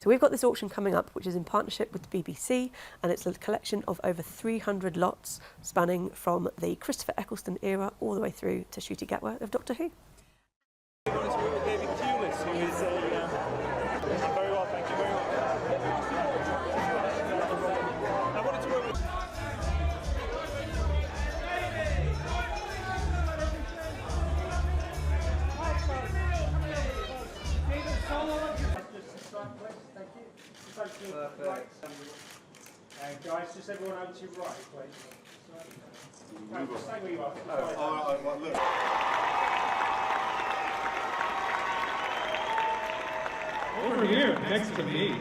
So we've got this auction coming up, which is in partnership with the BBC, and it's a collection of over 300 lots spanning from the Christopher Eccleston era all the way through to Ncuti Gatwa of Doctor Who. David Tennant, who is very well, thank you very much. I wanted to work with... Thank you. Right. And guys, just everyone over to your right, please. Stay where you are. Well, look. Over here, next to me.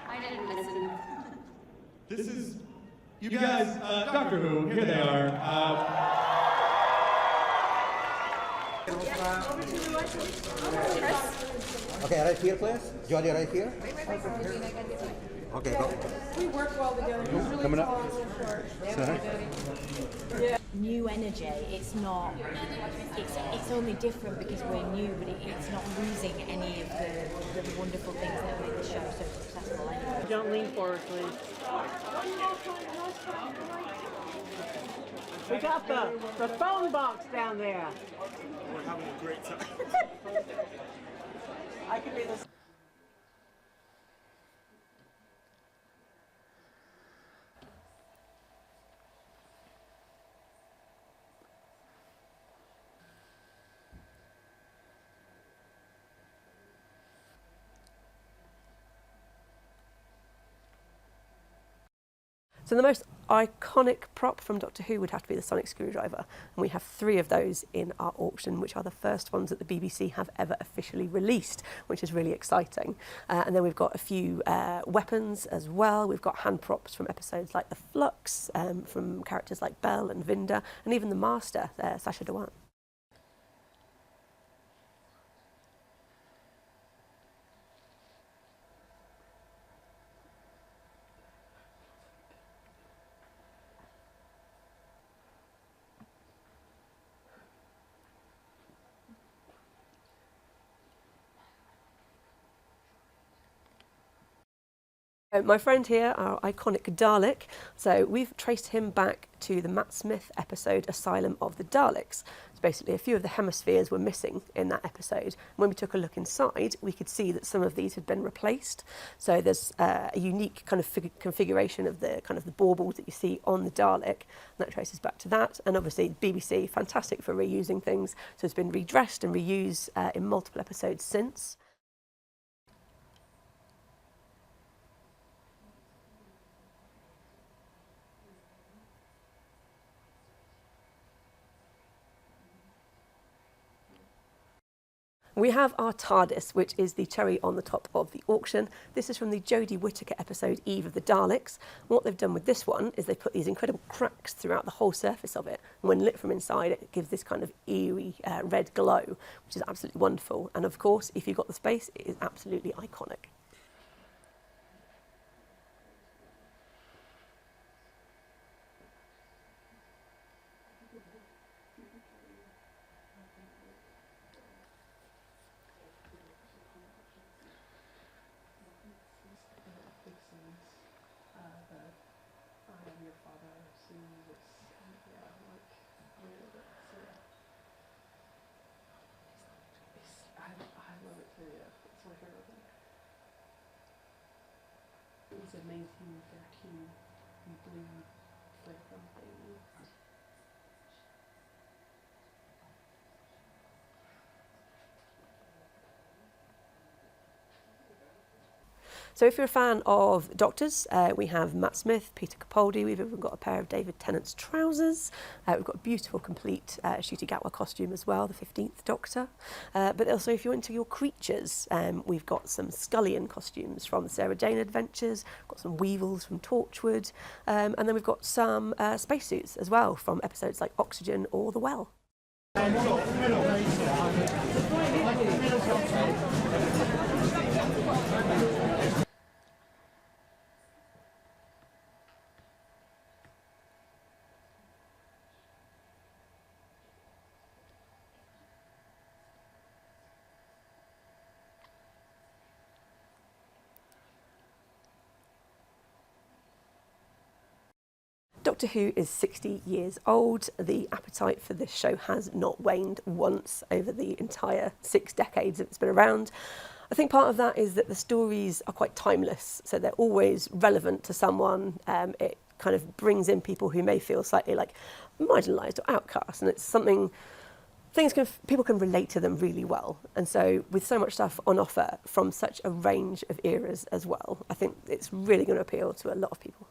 I didn't listen. This is, you guys, Doctor Who, here they are. Okay, right here, please. Jolly, right here. Okay, go. We work well together. He's really Coming up. tall and so short. New energy. It's not. It's only different because we're new, but it's not losing any of the wonderful things that make the show so successful. Anyway. Don't lean forward, please. We got the phone box down there. We're having a great time. I could be this. So the most iconic prop from Doctor Who would have to be the sonic screwdriver, and we have 3 of those in our auction, which are the first ones that the BBC have ever officially released, which is really exciting. And then we've got a few weapons as well. We've got hand props from episodes like The Flux, from characters like Belle and Vinda, and even the Master, Sacha Dhawan. My friend here, our iconic Dalek, so we've traced him back to the Matt Smith episode Asylum of the Daleks. So basically a few of the hemispheres were missing in that episode. When we took a look inside, we could see that some of these had been replaced. So there's a unique kind of configuration of the baubles that you see on the Dalek, and that traces back to that. And obviously BBC, fantastic for reusing things, so it's been redressed and reused in multiple episodes since. We have our Tardis, which is the cherry on the top of the auction. This is from the Jodie Whittaker episode Eve of the Daleks. What they've done with this one is they've put these incredible cracks throughout the whole surface of it. And when lit from inside, it gives this kind of eerie red glow, which is absolutely wonderful. And of course, if you've got the space, it is absolutely iconic. It's a 1913 blue from thing. So if you're a fan of Doctors, we have Matt Smith, Peter Capaldi, we've even got a pair of David Tennant's trousers, we've got a beautiful complete Ncuti Gatwa costume as well, the 15th Doctor. But also if you're into your creatures, we've got some Scullion costumes from the Sarah Jane Adventures, got some Weevils from Torchwood, and then we've got some spacesuits as well from episodes like Oxygen or The Well. Doctor Who is 60 years old. The appetite for this show has not waned once over the entire 6 decades it's been around. I think part of that is that the stories are quite timeless, so they're always relevant to someone. It kind of brings in people who may feel slightly like marginalised or outcast, and it's something people can relate to them really well. And so with so much stuff on offer from such a range of eras as well, I think it's really going to appeal to a lot of people.